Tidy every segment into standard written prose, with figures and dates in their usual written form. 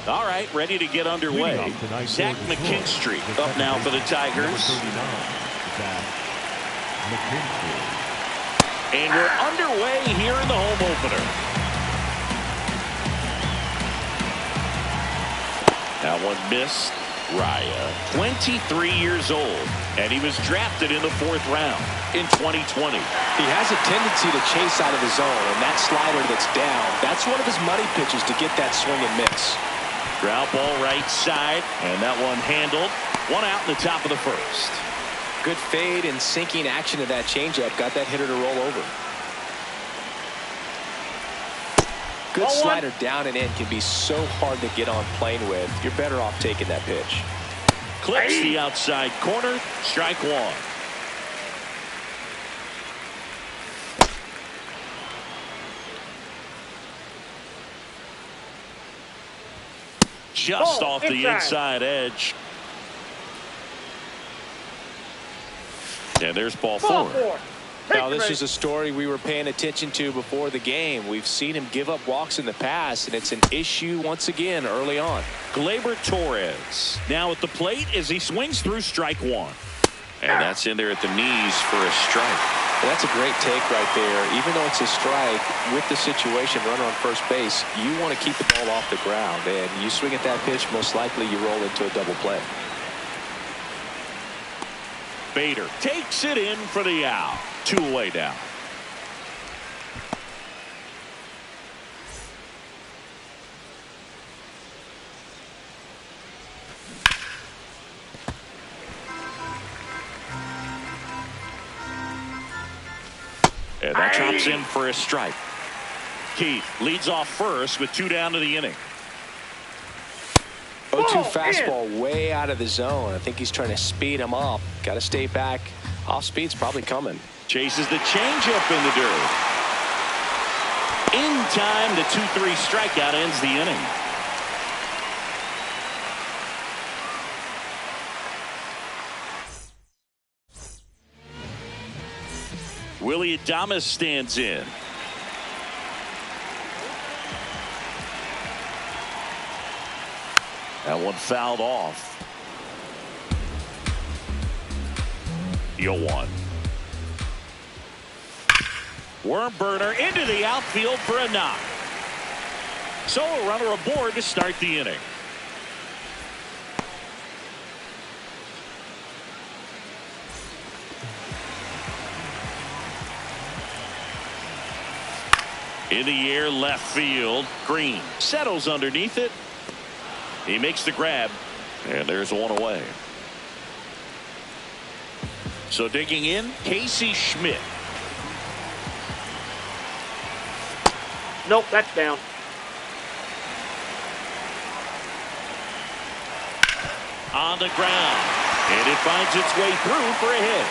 All right, ready to get underway. Zach McKinstry up now for the Tigers. And we're underway here in the home opener. That one missed. Raya, 23 years old, and he was drafted in the 4th round in 2020. He has a tendency to chase out of the zone, and that slider that's down, that's one of his money pitches to get that swing and miss. Ground ball right side, and that one handled. One out in the top of the 1st. Good fade and sinking action of that changeup got that hitter to roll over. Good slider down and in can be so hard to get on plane with. You're better off taking that pitch. Clips the outside corner. Strike one. Just off the inside edge. And there's ball 4. Now, this is a story we were paying attention to before the game. We've seen him give up walks in the past, and it's an issue once again early on. Gleyber Torres now at the plate as he swings through strike 1. And that's in there at the knees for a strike. Well, that's a great take right there. Even though it's a strike, with the situation, runner on first base, you want to keep the ball off the ground. And you swing at that pitch, most likely you roll into a double play. Bader takes it in for the out. 2 away down. And that drops in for a strike. Keith leads off first with 2 down to the inning. 0-2 fastball way out of the zone. I think he's trying to speed him up. Got to stay back. Off speed's probably coming. Chases the changeup in the dirt. In time, the 2-3 strikeout ends the inning. Willy Adames stands in. That one fouled off. 0-1. Worm burner into the outfield for a knock. So a runner aboard to start the inning. In the air, left field. Green settles underneath it. He makes the grab, and there's one away. So digging in, Casey Schmidt. Nope, that's down. On the ground, and it finds its way through for a hit.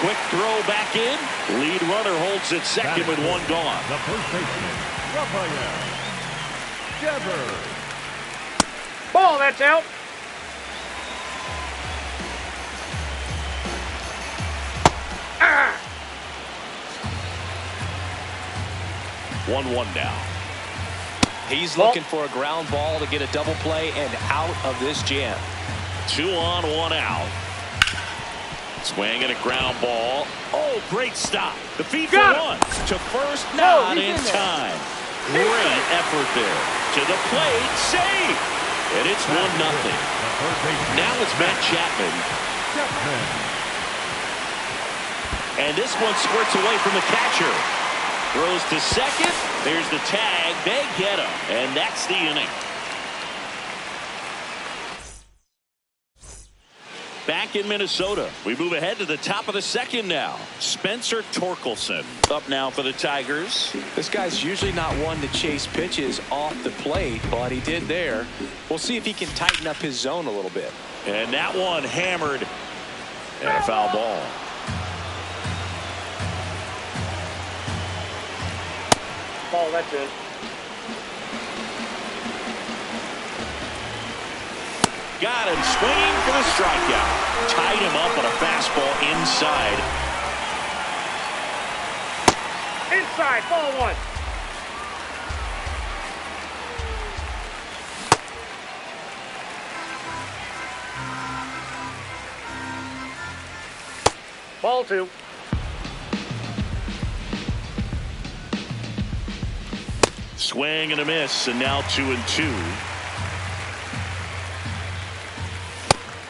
Quick throw back in. Lead runner holds at second with 1 gone. The first baseman, Rafael Devers. Ball, that's out. Ah! 1-1 now. He's looking for a ground ball to get a double play and out of this jam. 2 on, 1 out. Swing and a ground ball. Oh, great stop. The feed for 1. To first, not in time. Great effort there. To the plate, save. And it's 1-0. Now it's Matt Chapman. And this one squirts away from the catcher. Throws to second. There's the tag. They get him. And that's the inning. Back in Minnesota, we move ahead to the top of the 2nd now. Spencer Torkelson up now for the Tigers. This guy's usually not one to chase pitches off the plate, but he did there. We'll see if he can tighten up his zone a little bit. And that one hammered. And a foul ball. Ball, that's it. Got him swinging for the strikeout. Tied him up on a fastball inside. Inside, ball 1. Ball 2. Swing and a miss, and now 2-2.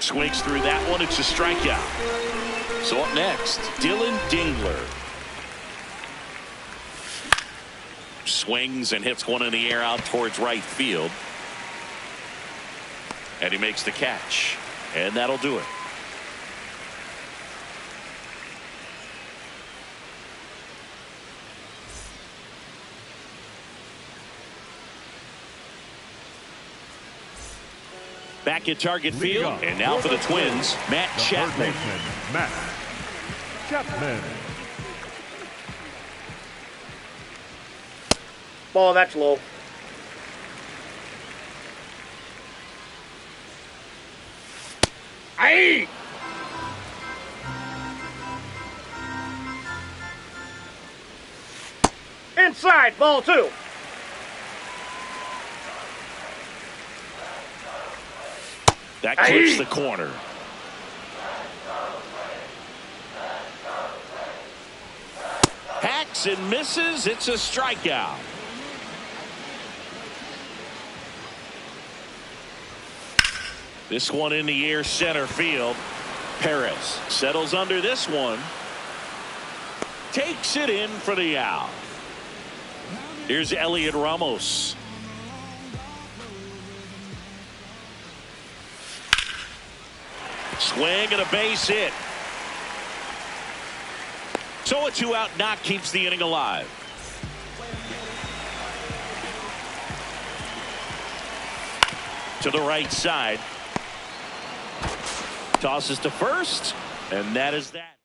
Swings through that one. It's a strikeout. So up next, Dylan Dingler. Swings and hits one in the air out towards right field. And he makes the catch. And that'll do it. Back at Target Field, and now for the Twins, Matt Chapman. Matt Chapman. Ball, that's low. Aye! Inside, ball 2. That clips the corner. Hacks and misses. It's a strikeout. This one in the air center field. Perez settles under this one. Takes it in for the out. Here's Elliot Ramos. Swing and a base hit. So a 2-out knock keeps the inning alive. To the right side. Tosses to first, and that is that.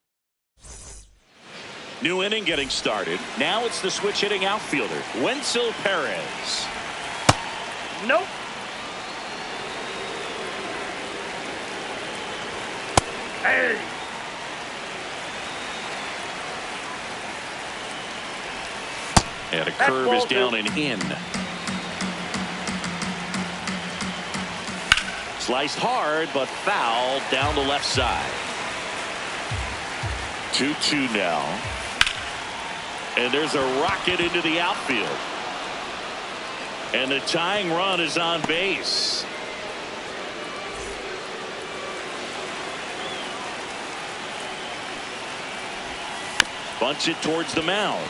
New inning getting started. Now it's the switch hitting outfielder, Wenzel Perez. Nope. Hey. And a curve is down and in. Sliced hard, but foul down the left side. 2-2 now. And there's a rocket into the outfield. And the tying run is on base. Bunts it towards the mound.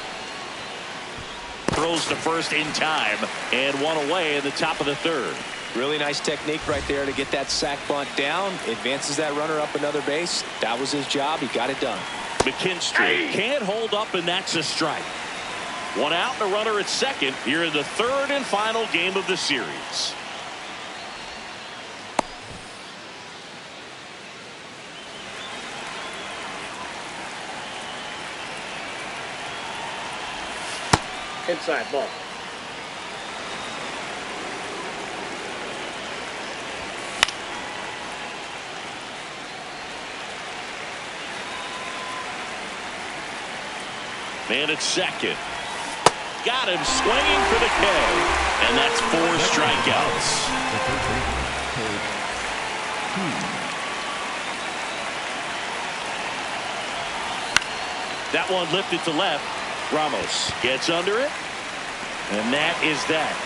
Throws to first in time, and one away in the top of the third. Really nice technique right there to get that sac bunt down. Advances that runner up another base. That was his job. He got it done. McKinstry can't hold up, and that's a strike. One out and a runner at second here in the third and final game of the series. Inside, ball. Man at second. Got him swinging for the K. And that's 4 strikeouts. That one lifted to left. Ramos gets under it. And that is that.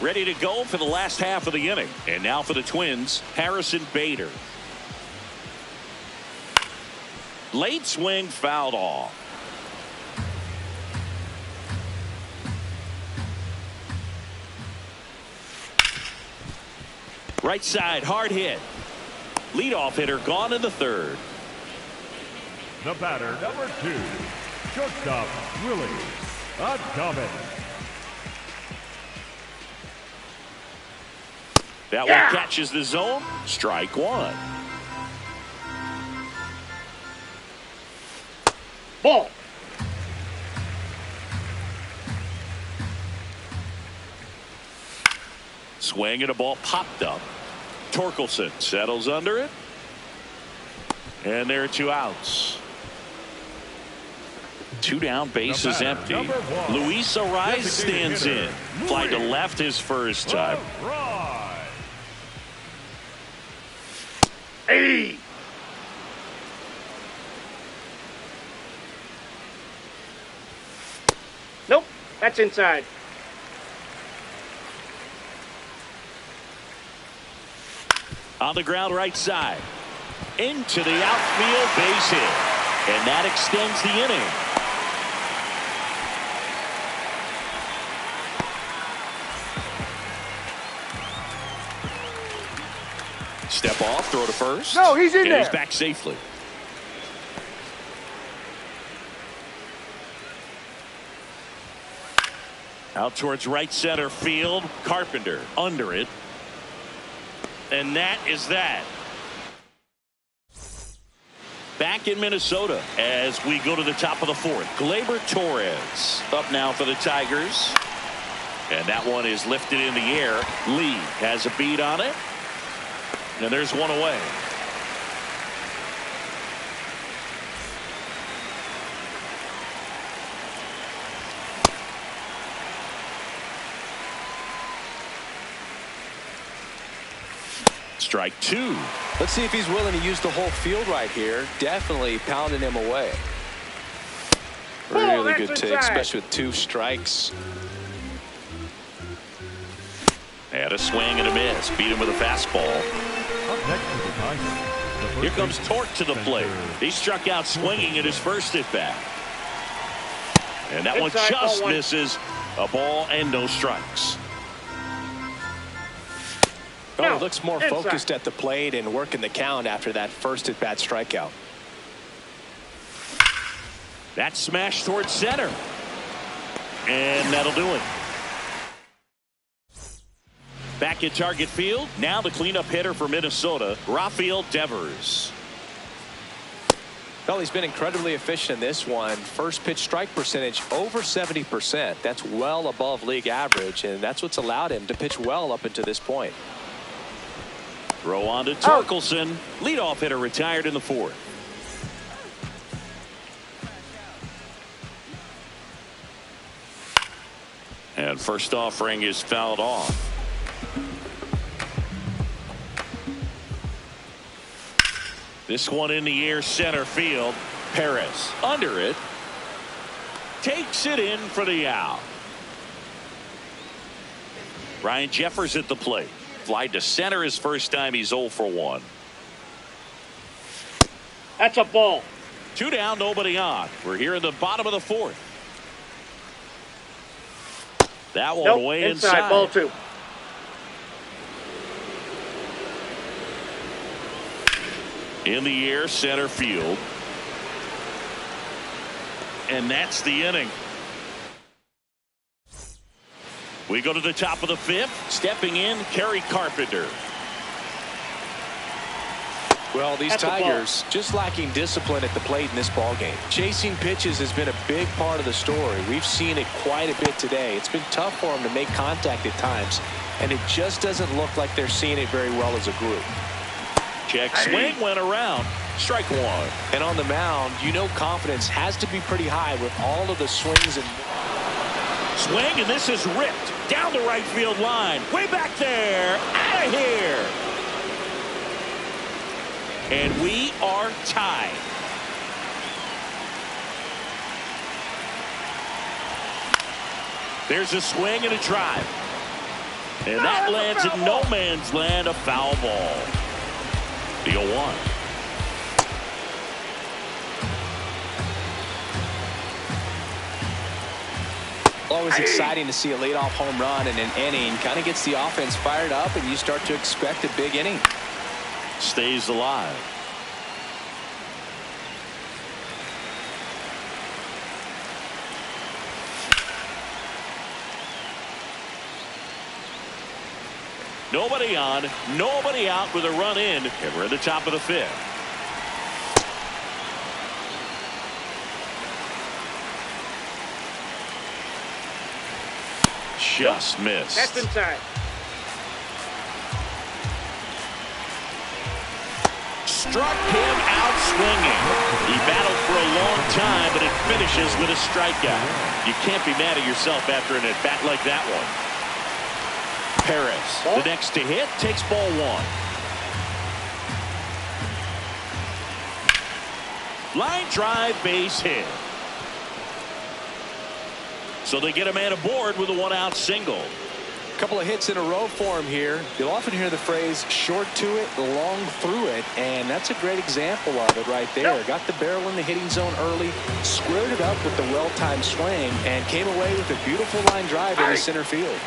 Ready to go for the last half of the inning. And now for the Twins, Harrison Bader. Late swing fouled off. Right side, hard hit. Leadoff hitter gone in the third. The batter, number 2, shortstop, Willie Adames. That one catches the zone. Strike one. Ball. Swing and a ball popped up. Torkelson settles under it. And there are 2 outs. 2 down, base is empty. Luis Arraez stands in. Fly to left his first time. Hey. That's inside. On the ground right side. Into the outfield, base hit. And that extends the inning. Step off, throw to first. No, he's in and there. He's back safely. Out towards right center field. Carpenter under it. And that is that. Back in Minnesota as we go to the top of the fourth. Gleyber Torres up now for the Tigers. And that one is lifted in the air. Lee has a beat on it. And there's one away. Strike two. Let's see if he's willing to use the whole field right here. Definitely pounding him away. Really good take, especially with 2 strikes. Had a swing and a miss. Beat him with a fastball. Up next to the Tigers. Here comes Torque to the plate. He struck out swinging at his first at bat. And that one just misses. A ball and no strikes. Oh, he looks more focused at the plate and working the count after that first at bat strikeout. That smash towards center. And that'll do it. Back at Target Field. Now the cleanup hitter for Minnesota, Rafael Devers. Well, he's been incredibly efficient in this one. First pitch strike percentage over 70%. That's well above league average, and that's what's allowed him to pitch well up until this point. Throw on to Torkelson. Leadoff hitter retired in the fourth. And first offering is fouled off. This one in the air, center field. Perez under it. Takes it in for the out. Ryan Jeffers at the plate. Fly to center his first time. He's 0 for 1. That's a ball. 2 down, nobody on. We're here in the bottom of the fourth. That one way inside. Ball 2. In the air, center field. And that's the inning. We go to the top of the fifth. Stepping in, Kerry Carpenter. Well, these Tigers just lacking discipline at the plate in this ballgame. Chasing pitches has been a big part of the story. We've seen it quite a bit today. It's been tough for them to make contact at times, and it just doesn't look like they're seeing it very well as a group. Check swing went around. Strike one. And on the mound, you know confidence has to be pretty high with all of the swings and swing, and this is ripped down the right field line. Way back there. Out of here. And we are tied. There's a swing and a drive. And that lands in no man's land, a foul ball. The 0-1. Always exciting to see a leadoff home run in an inning. Kind of gets the offense fired up, and you start to expect a big inning. Stays alive. Nobody on, nobody out with a run in, and we're at the top of the fifth. Just missed. That's inside. Struck him out swinging. He battled for a long time, but it finishes with a strikeout. You can't be mad at yourself after an at-bat like that one. Perez, the next to hit, takes ball 1. Line drive, base hit. So they get a man aboard with a one-out single. A couple of hits in a row for him here. You'll often hear the phrase short to it, long through it, and that's a great example of it right there. Got the barrel in the hitting zone early, squared it up with the well-timed swing, and came away with a beautiful line drive into center field.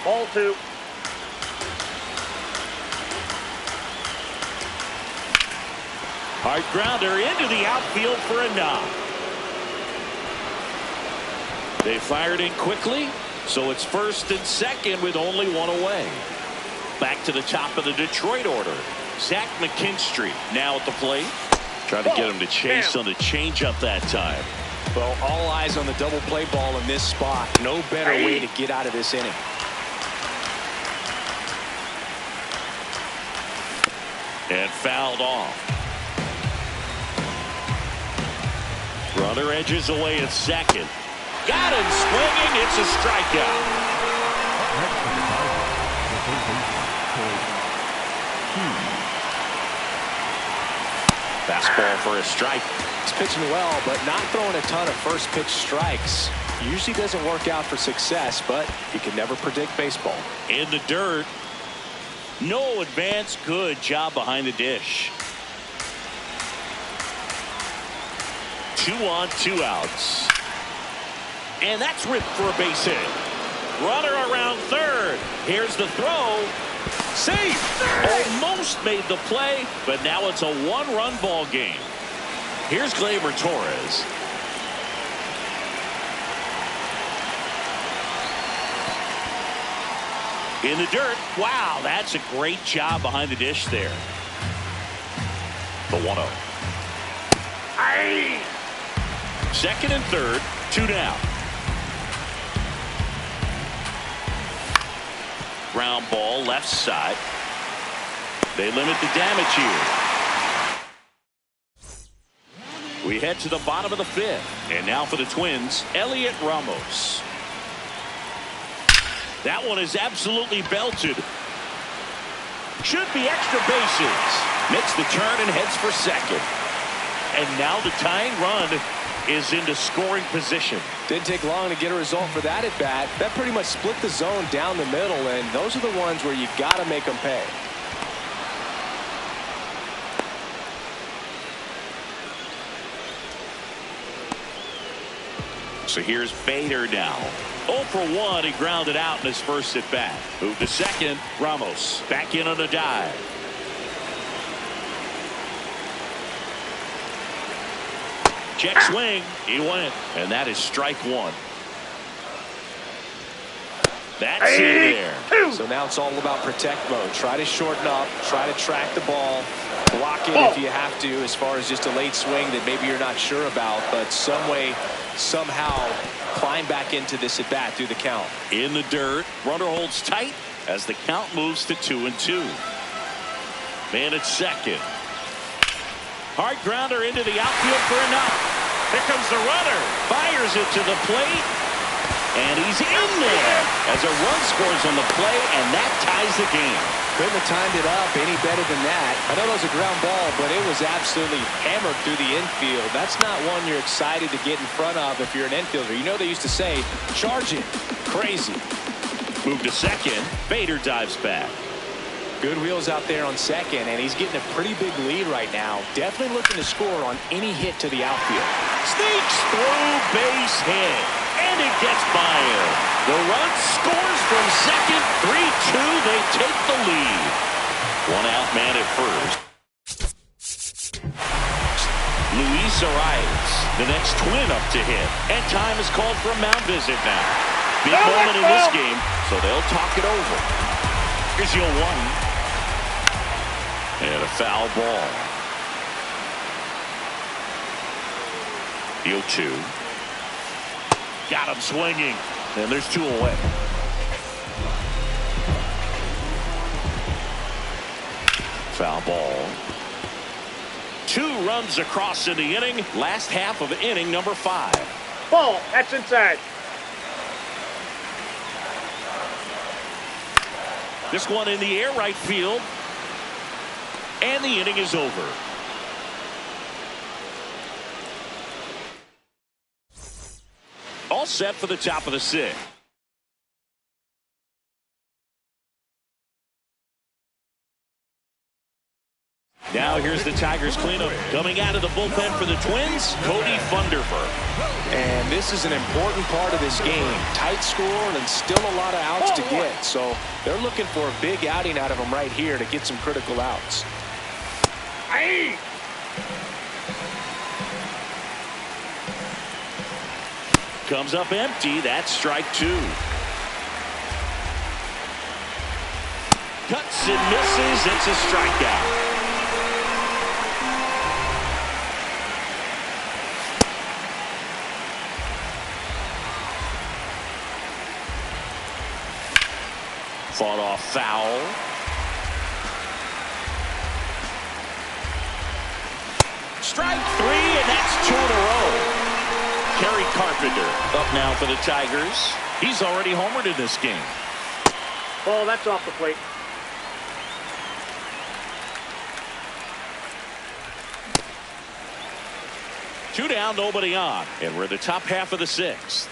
Ball 2. Hard grounder into the outfield for a knock. They fired in quickly, so it's first and second with only one away. Back to the top of the Detroit order. Zach McKinstry now at the plate. Trying to get him to chase on the changeup that time. Well, all eyes on the double play ball in this spot. No better way to get out of this inning. And fouled off. Runner edges away at second. Got him swinging. It's a strikeout. Next to the Tigers, the third baseman, Cole Fastball for a strike. He's pitching well, but not throwing a ton of first pitch strikes. Usually doesn't work out for success, but you can never predict baseball. In the dirt. No advance. Good job behind the dish. 2 on, 2 outs. And that's ripped for a base hit. Runner around third. Here's the throw. Safe. Almost made the play, but now it's a 1-run ball game. Here's Gleyber Torres. In the dirt. Wow, that's a great job behind the dish there. The 1-0. Second and third, 2 down. Ground ball left side. They limit the damage here. We head to the bottom of the 5th. And now for the Twins, Elliot Ramos. That one is absolutely belted. Should be extra bases. Makes the turn and heads for second. And now the tying run is into scoring position. Didn't take long to get a result for that at bat. That pretty much split the zone down the middle, and those are the ones where you got to make them pay. So here's Bader now. 0 for 1. He grounded out in his first at bat. Move to second. Ramos back in on a dive. Check swing. He went. And that is strike 1. That's in there. So now it's all about protect mode. Try to shorten up. Try to track the ball. Block it if you have to, as far as just a late swing that maybe you're not sure about. But some way, somehow, climb back into this at bat through the count. In the dirt. Runner holds tight as the count moves to 2-2. Man at second. Hard grounder into the outfield for a knock. Here comes the runner. Fires it to the plate. And he's in there as a run scores on the play, and that ties the game. Couldn't have timed it up any better than that. I know it was a ground ball, but it was absolutely hammered through the infield. That's not one you're excited to get in front of if you're an infielder. You know they used to say, charge it. Crazy. Move to second. Bader dives back. Good wheels out there on second, and he's getting a pretty big lead right now. Definitely looking to score on any hit to the outfield. Sneaks through, base hit, and it gets by him. The run scores from second. 3-2. They take the lead. 1 out, man at first. Luis Arias, the next Twin up to hit. And time is called for a mound visit now. Big moment in this game, so they'll talk it over. Here's your 1. And a foul ball. The 0-2. Got him swinging. And there's 2 away. Foul ball. 2 runs across in the inning. Last half of inning number 5. Ball. That's inside. This one in the air right field. And the inning is over. all set for the top of the 6th. Now here's the Tigers cleanup. Coming out of the bullpen for the Twins, Cody Funderburk. And this is an important part of this game. Tight score and still a lot of outs to get. So they're looking for a big outing out of him right here to get some critical outs. Aye. Comes up empty. That's strike 2. Cuts and misses. It's a strikeout. Fought off foul. Strike 3, and that's 2 in a row. Kerry Carpenter up now for the Tigers. He's already homered in this game. Ball, that's off the plate. Two down, nobody on. And we're in the top half of the 6th.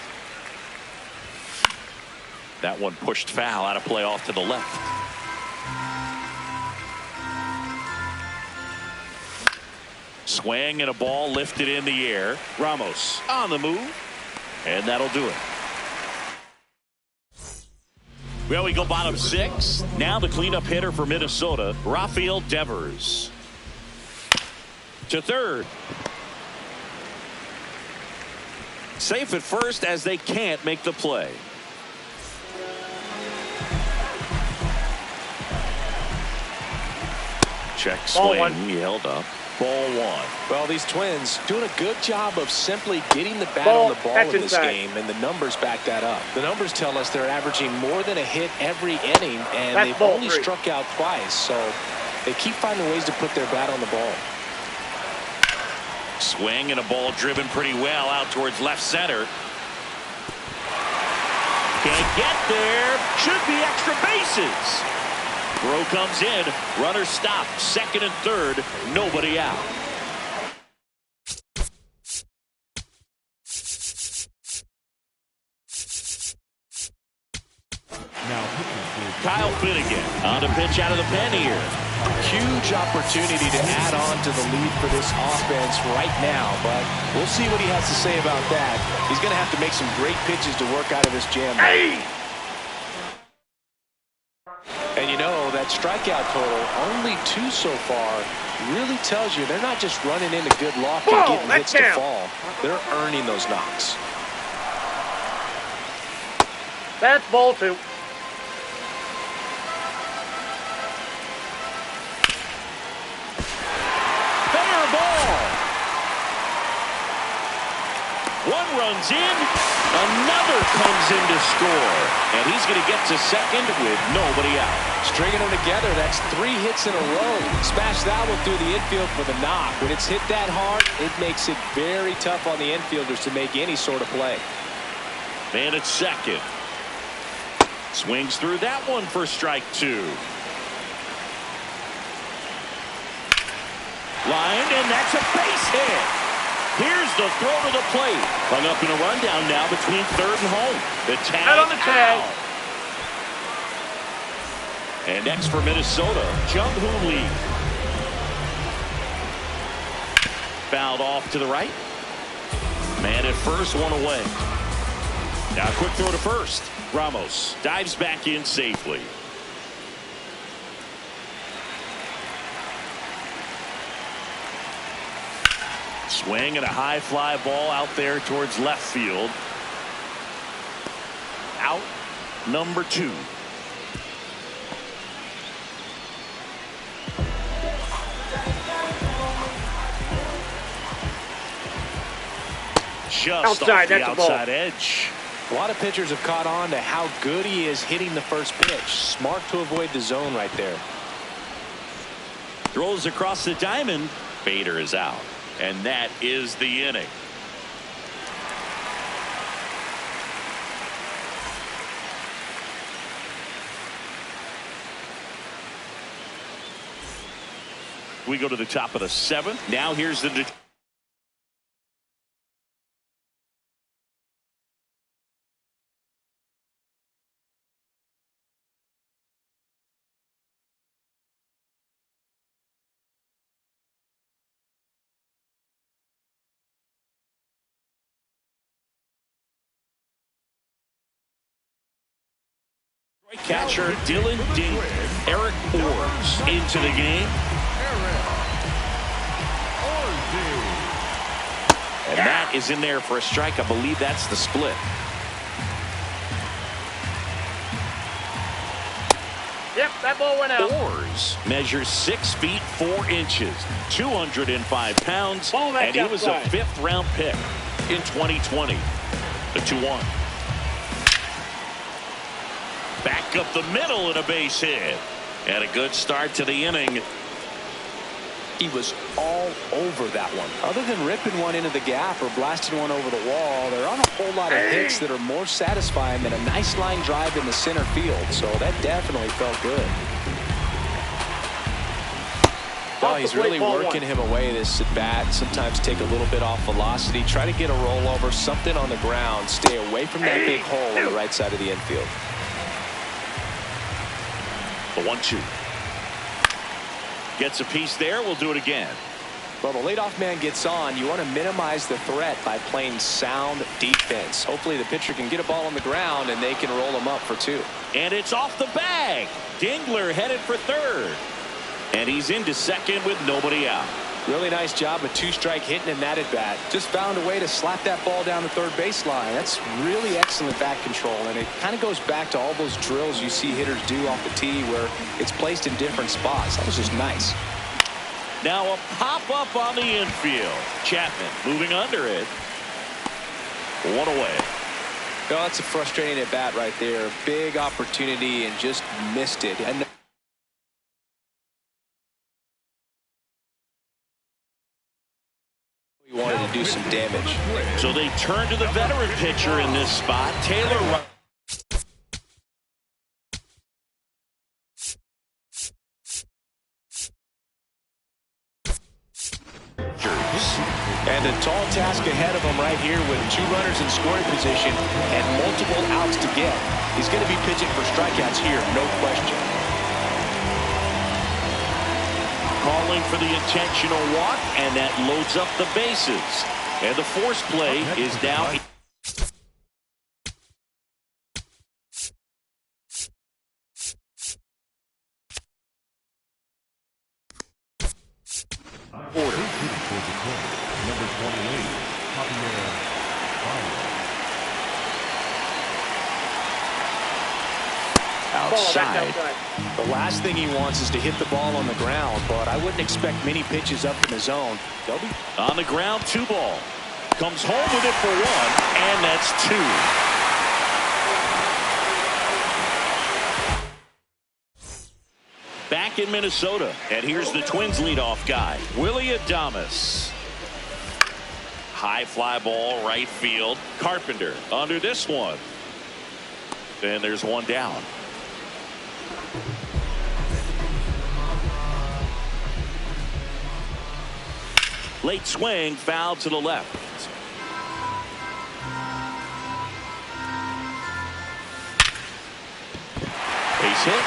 That one pushed foul, out of play off to the left. Swing and a ball lifted in the air. Ramos on the move. And that'll do it. Well, we go bottom 6. Now the cleanup hitter for Minnesota, Rafael Devers. To third. Safe at first as they can't make the play. Check swing. He held up. Ball 1. Well, these Twins doing a good job of simply getting the bat on the ball in this game, and the numbers back that up. The numbers tell us they're averaging more than a hit every inning, and they've only struck out twice, so they keep finding ways to put their bat on the ball. Swing and a ball driven pretty well out towards left center. Can't get there. Should be extra bases. Throw comes in. Runner stopped. Second and third. Nobody out. Now, Kyle Finnegan on to pitch out of the pen here. Huge opportunity to add on to the lead for this offense right now, but we'll see what he has to say about that. He's going to have to make some great pitches to work out of this jam. Hey! And you know, that strikeout total, only 2 so far, really tells you they're not just running into good luck and getting hits to fall. They're earning those knocks. That's ball 2. Fair ball. One runs in. Another comes in to score. And he's going to get to second with nobody out. Stringing them together, that's 3 hits in a row. Smash that one through the infield for the knock. When it's hit that hard, it makes it very tough on the infielders to make any sort of play. Man at second. Swings through that one for strike 2. Line, and that's a base hit. Here's the throw to the plate. Hung up in a rundown now between third and home. The tag out on the tag. Out. And next for Minnesota, Jung-Hoo Lee. Fouled off to the right. Man at first, one away. Now a quick throw to first. Ramos dives back in safely. Swing and a high fly ball out there towards left field. Out number 2. Just off the outside edge. A lot of pitchers have caught on to how good he is hitting the first pitch. Smart to avoid the zone right there. Throws across the diamond. Bader is out. And that is the inning. We go to the top of the 7th. Now here's the Catcher Dylan Dink, Eric Orz into the game. And that is in there for a strike. I believe that's the split. Yep, that ball went out. Orz measures 6 feet 4 inches, 205 pounds, and he was a 5th-round pick in 2020. The 2-1. Back up the middle and a base hit. And a good start to the inning. He was all over that one. Other than ripping one into the gap or blasting one over the wall, there aren't a whole lot of hits that are more satisfying than a nice line drive in the center field. So that definitely felt good. Oh, he's really working him away this at bat. Sometimes take a little bit off velocity. Try to get a rollover, something on the ground. Stay away from that big hole on the right side of the infield. The 1-2. Gets a piece there. We'll do it again. Well, the leadoff man gets on. You want to minimize the threat by playing sound defense. Hopefully the pitcher can get a ball on the ground and they can roll him up for 2. And it's off the bag. Dingler headed for third. And he's into second with nobody out. Really nice job of 2-strike hitting in that at bat. Just found a way to slap that ball down the third baseline. That's really excellent bat control, and it kind of goes back to all those drills you see hitters do off the tee where it's placed in different spots. That was just nice. Now a pop-up on the infield. Chapman moving under it. 1 away. Oh, that's a frustrating at bat right there. Big opportunity and just missed it. And he wanted to do some damage. So they turn to the veteran pitcher in this spot, Taylor. And a tall task ahead of him right here with 2 runners in scoring position and multiple outs to get. He's going to be pitching for strikeouts here, no question. Calling for the intentional walk, and that loads up the bases. And the force play is now. Order. Number 28, Javier Baez. Outside. The last thing he wants is to hit the ball on the ground, but I wouldn't expect many pitches up in the zone. They'll be On the ground, 2 ball. Comes home with it for 1, and that's 2. Back in Minnesota, and here's the Twins leadoff guy, Willy Adames. High fly ball, right field. Carpenter under this one. And there's 1 down. Late swing, foul to the left. Base hit.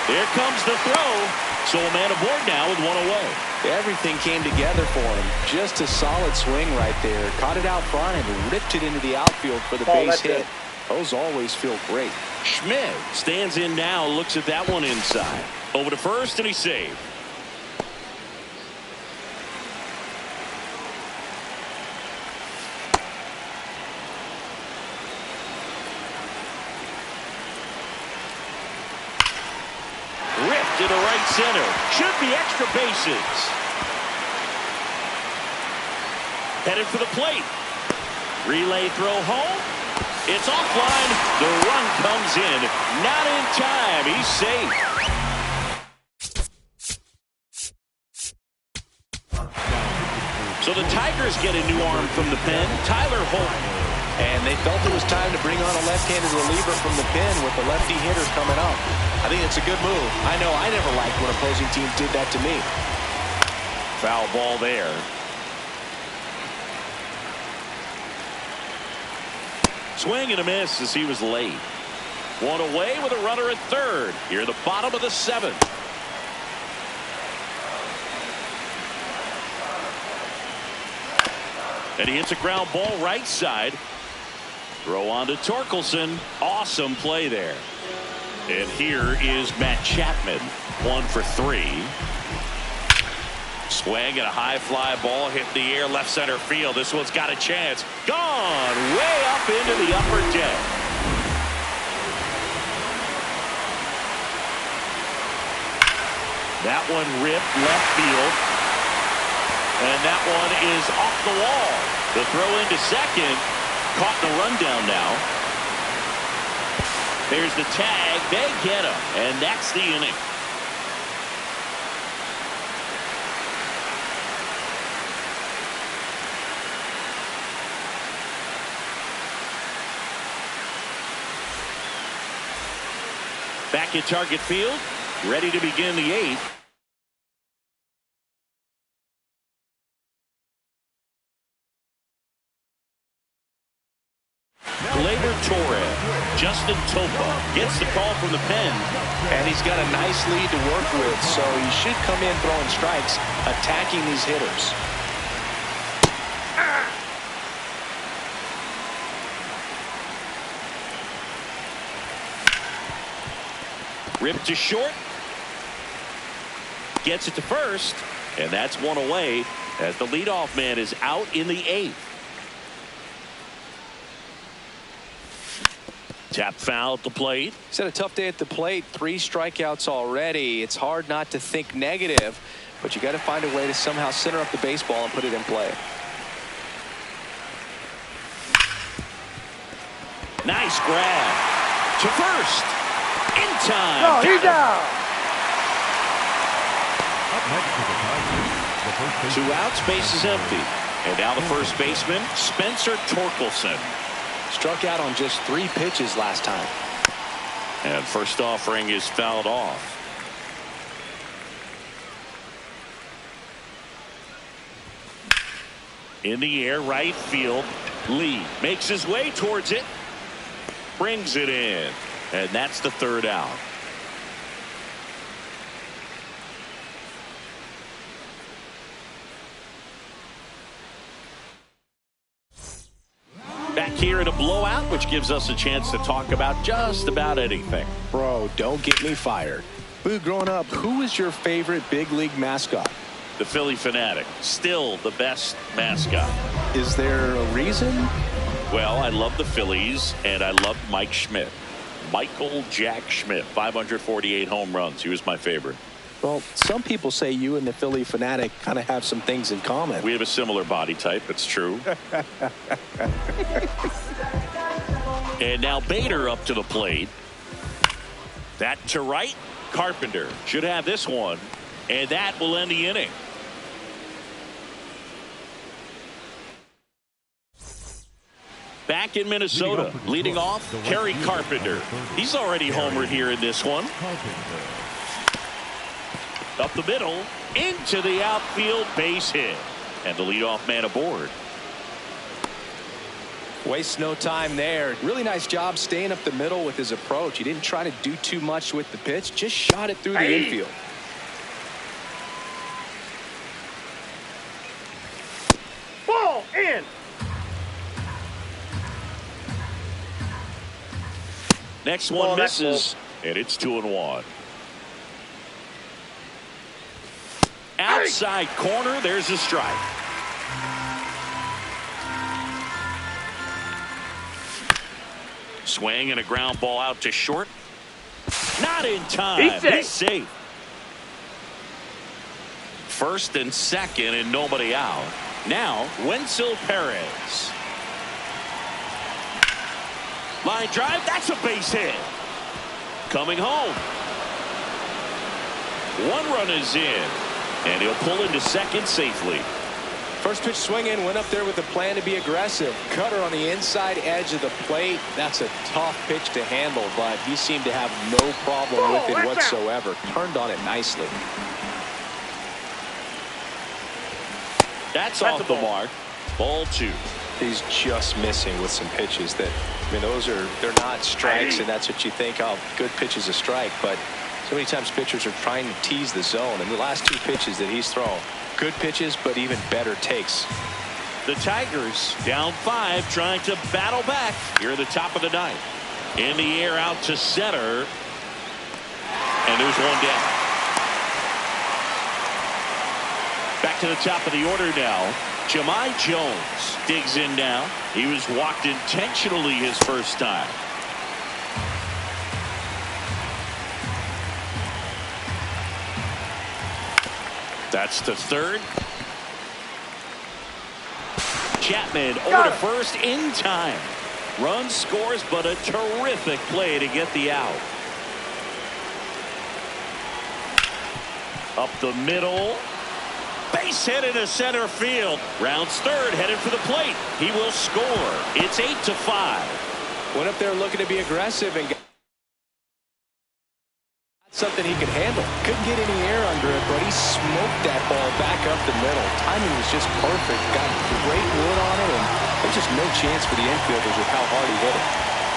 There comes the throw. So a man aboard now with 1 away. Everything came together for him. Just a solid swing right there. Caught it out front and ripped it into the outfield for the base hit. Those always feel great. Schmidt stands in now, looks at that one inside. Over to first, and he's saved. Ripped to the right center. Should be extra bases. Headed for the plate. Relay throw home. It's offline. The run comes in. Not in time. He's safe. So the Tigers get a new arm from the pen, Tyler Holt. And they felt it was time to bring on a left-handed reliever from the pen with the lefty hitter coming up. I think it's a good move. I know I never liked when opposing teams did that to me. Foul ball there. Swing and a miss as he was late. 1 away with a runner at third. Here the bottom of the 7th. And he hits a ground ball right side. Throw on to Torkelson. Awesome play there. And here is Matt Chapman, 1 for 3. Swing and a high fly ball hit the air left center field. This one's got a chance. Gone way up into the upper deck. That one ripped left field. And that one is off the wall. The throw into second. Caught in a rundown now. There's the tag. They get him. And that's the inning. Back at Target Field, ready to begin the 8th. Gleyber Torres, Justin Topa gets the call from the pen. And he's got a nice lead to work with, so he should come in throwing strikes, attacking these hitters. Ripped to short. Gets it to first. And that's one away as the leadoff man is out in the 8th. Tap foul at the plate. He's had a tough day at the plate. 3 strikeouts already. It's hard not to think negative, but you got to find a way to somehow center up the baseball and put it in play. Nice grab to first. In time. No, he's out. Up next to the Tigers, the first baseman. 2 outs, base is empty. And now the first baseman, Spencer Torkelson. Struck out on just 3 pitches last time. And first offering is fouled off. In the air, right field. Lee makes his way towards it. Brings it in. And that's the 3rd out. Back here at a blowout, which gives us a chance to talk about just about anything. Bro, don't get me fired. Boo, growing up, who was your favorite big league mascot? The Phillie Phanatic, still the best mascot. Is there a reason? Well, I love the Phillies, and I love Mike Schmidt. Michael Jack Schmidt, 548 home runs. He was my favorite. Well, some people say you and the Phillie Phanatic kind of have some things in common. We have a similar body type. It's true. And now Bader up to the plate. That to right. Carpenter should have this one. And that will end the inning. Back in Minnesota, leading off, Kerry Carpenter. He's already homered here in this one. Up the middle, into the outfield, base hit. And the leadoff man aboard. Wastes no time there. Really nice job staying up the middle with his approach. He didn't try to do too much with the pitch, just shot it through the infield. Ball in. Next one misses, and it's 2-1. Outside corner, there's a strike. Swing and a ground ball out to short. Not in time. He's safe. First and second and nobody out. Now Wenzel Perez. Line drive, that's a base hit. Coming home. 1 run is in. And he'll pull into second safely. First pitch swinging, went up there with a plan to be aggressive. Cutter on the inside edge of the plate. That's a tough pitch to handle, but he seemed to have no problem with it whatsoever. Turned on it nicely. That's off the mark. Ball 2. He's just missing with some pitches that, I mean, they're not strikes, and that's what you think, oh, good pitch is a strike, but so many times pitchers are trying to tease the zone, and the last 2 pitches that he's thrown, good pitches, but even better takes. The Tigers down 5, trying to battle back here at the top of the 9th. In the air out to center. And there's one down. Back to the top of the order now. Jahmai Jones digs in now. He was walked intentionally his first time. That's the third. Chapman over to first in time. Run scores, but a terrific play to get the out. Up the middle. Base hit into center field. Rounds third, headed for the plate. He will score. It's 8-5. Went up there looking to be aggressive and got something he could handle. Couldn't get any air under it, but he smoked that ball back up the middle. Timing was just perfect. Got great wood on it, and there's just no chance for the infielders with how hard he hit it.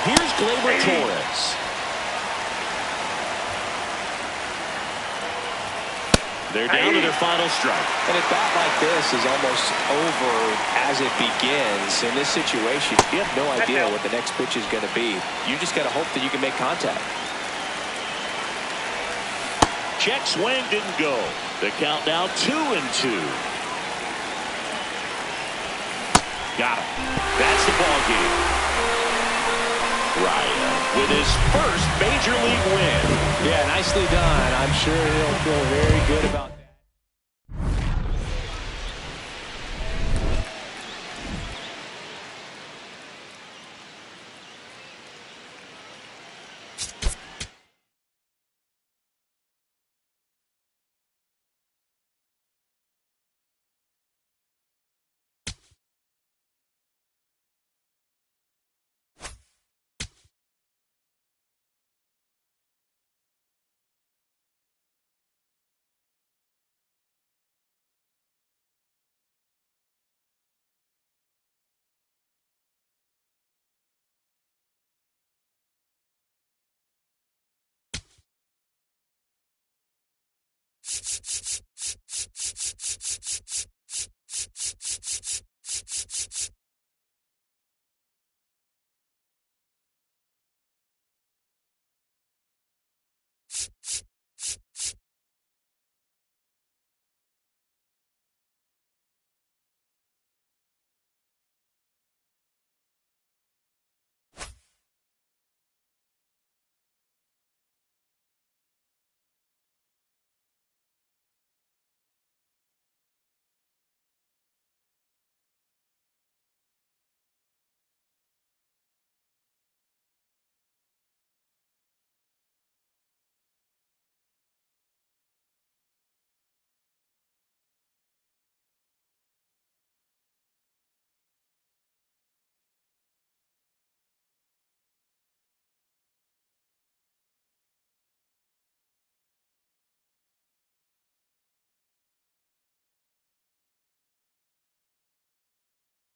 Here's Gleyber Torres. They're down to their final strike. And a bat like this is almost over as it begins. In this situation, you have no idea what the next pitch is going to be. You just got to hope that you can make contact. Check swing didn't go. The count now 2-2. Got him. That's the ball game. Ryan with his first major league win. Yeah, nicely done. I'm sure he'll feel very good about